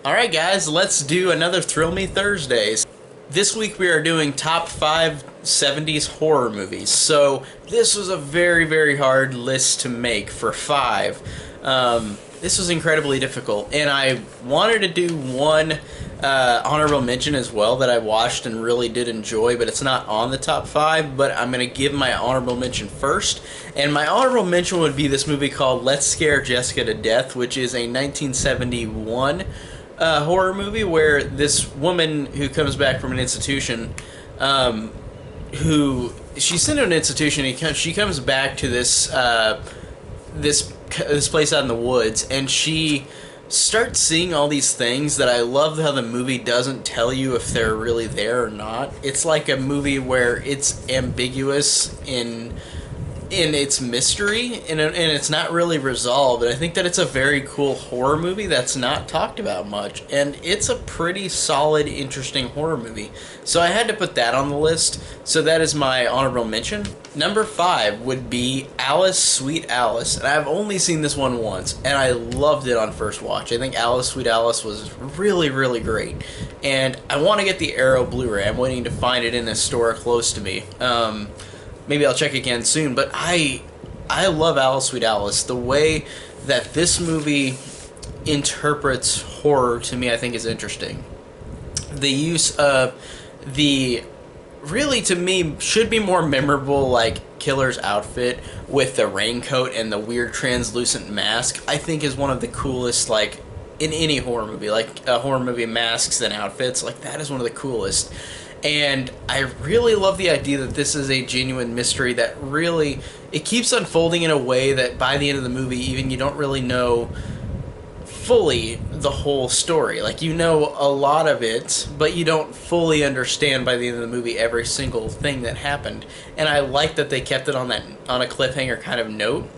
Alright guys, let's do another Thrill Me Thursdays. This week we are doing top 5 70s horror movies. So this was a very hard list to make for 5. This was incredibly difficult, and I wanted to do one honorable mention as well that I watched and really did enjoy, but it's not on the top 5, but I'm going to give my honorable mention first. And my honorable mention would be this movie called Let's Scare Jessica to Death, which is a 1971 horror movie where this woman who comes back from an institution, who she's sent to an institution, and she comes back to this place out in the woods, and she starts seeing all these things that I love how the movie doesn't tell you if they're really there or not. It's like a movie where it's ambiguous in its mystery, and it's not really resolved. And I think that it's a very cool horror movie that's not talked about much, and it's a pretty solid, interesting horror movie. So I had to put that on the list, so that is my honorable mention. Number 5 would be Alice, Sweet Alice, and I've only seen this one once, and I loved it on first watch. I think Alice, Sweet Alice was really great, and I want to get the Arrow Blu-ray. I'm waiting to find it in a store close to me. Maybe I'll check again soon, but I love Alice, Sweet Alice. The way that this movie interprets horror, to me, I think is interesting. The use of the, really to me, should be more memorable, like, killer's outfit with the raincoat and the weird translucent mask, I think is one of the coolest, like, in any horror movie. Like, a horror movie, masks and outfits, like, that is one of the coolest. And I really love the idea that this is a genuine mystery that really, it keeps unfolding in a way that by the end of the movie, even you don't really know fully the whole story. Like, you know a lot of it, but you don't fully understand by the end of the movie every single thing that happened. And I like that they kept it on a cliffhanger kind of note.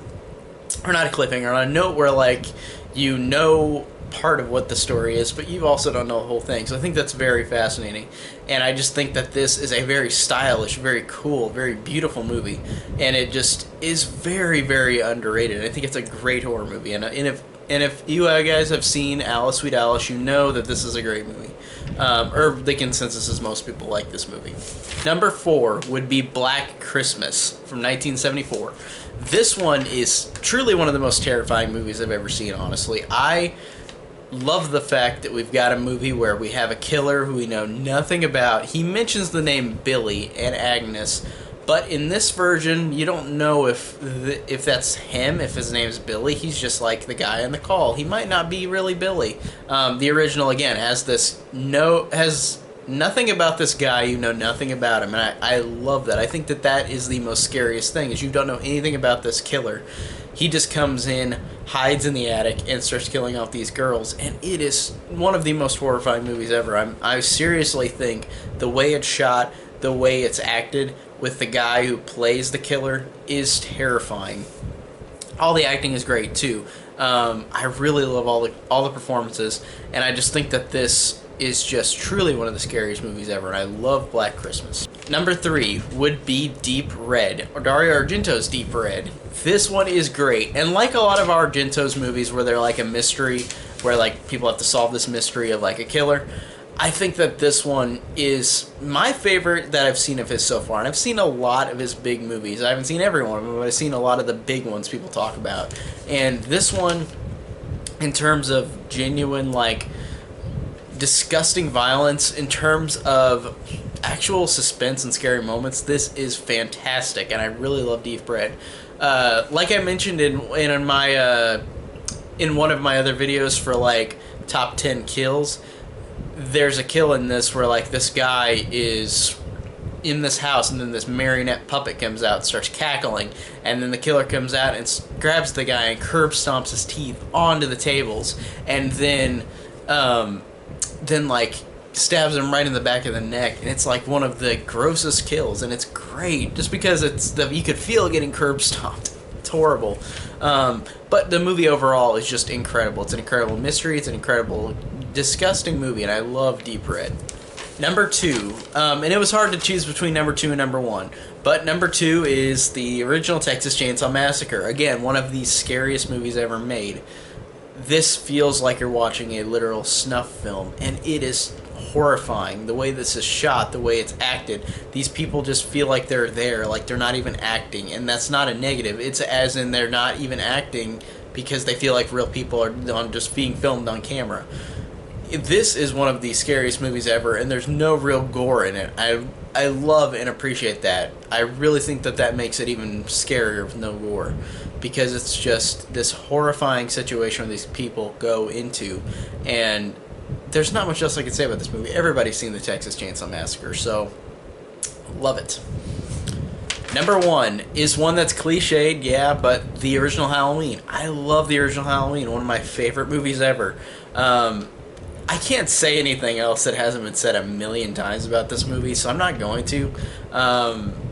Or not a cliffhanger, on a note where, like, you know part of what the story is, but you also don't know the whole thing. So I think that's very fascinating, and I just think that this is a very stylish, very cool, very beautiful movie, and it just is very underrated. I think it's a great horror movie, and if you guys have seen Alice, Sweet Alice, you know that this is a great movie. Or the consensus is most people like this movie. Number 4 would be Black Christmas from 1974. This one is truly one of the most terrifying movies I've ever seen, honestly. I love the fact that we've got a movie where we have a killer who we know nothing about. He mentions the name Billy and Agnes, but in this version, you don't know if that's him, if his name's Billy. He's just like the guy on the call. He might not be really Billy. The original, again, has nothing about this guy. You know nothing about him, and I love that. I think that is the most scariest thing, is you don't know anything about this killer. He just comes in, hides in the attic, and starts killing off these girls, and it is one of the most horrifying movies ever. I seriously think the way it's shot, the way it's acted, with the guy who plays the killer, is terrifying. All the acting is great too. I really love all the performances, and I just think that this is just truly one of the scariest movies ever, and I love Black Christmas. Number 3 would be Deep Red, or Dario Argento's Deep Red. This one is great, and like a lot of Argento's movies where they're like a mystery, where like people have to solve this mystery of like a killer, I think that this one is my favorite that I've seen of his so far, and I've seen a lot of his big movies. I haven't seen every one of them, but I've seen a lot of the big ones people talk about, and this one, in terms of genuine, like, disgusting violence, in terms of actual suspense and scary moments, this is fantastic, and I really love Deep Red. Like I mentioned in my in one of my other videos for like top 10 kills, there's a kill in this where like this guy is in this house, and then this marionette puppet comes out and starts cackling, and then the killer comes out and grabs the guy and curb stomps his teeth onto the tables, and then like stabs him right in the back of the neck, and it's like one of the grossest kills, and it's great just because you could feel getting curb stomped. It's horrible, but the movie overall is just incredible. It's an incredible mystery. It's an incredible, disgusting movie, and I love Deep Red. Number 2, and it was hard to choose between number 2 and number 1, but number 2 is the original Texas Chainsaw Massacre. Again, one of the scariest movies ever made. this feels like you're watching a literal snuff film, and it is horrifying. The way this is shot, the way it's acted, these people just feel like they're there, like they're not even acting, and that's not a negative. It's as in they're not even acting because they feel like real people are just being filmed on camera. This is one of the scariest movies ever, and there's no real gore in it. I love and appreciate that. I really think that makes it even scarier with no gore, because it's just this horrifying situation where these people go into, and there's not much else I can say about this movie. Everybody's seen the Texas Chainsaw Massacre, so love it. Number 1 is one that's cliched, yeah, but the original Halloween. I love the original Halloween, one of my favorite movies ever. I can't say anything else that hasn't been said a million times about this movie, so I'm not going to.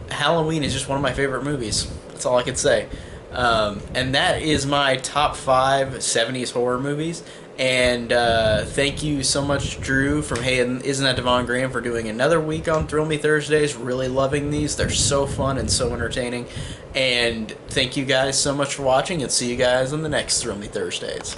Halloween is just one of my favorite movies. That's all I can say. And that is my top 5 70s horror movies. And thank you so much, Drew, from Hey Isn't That Devon Graham, for doing another week on Thrill Me Thursdays. Really loving these. They're so fun and so entertaining. And thank you guys so much for watching, and see you guys on the next Thrill Me Thursdays.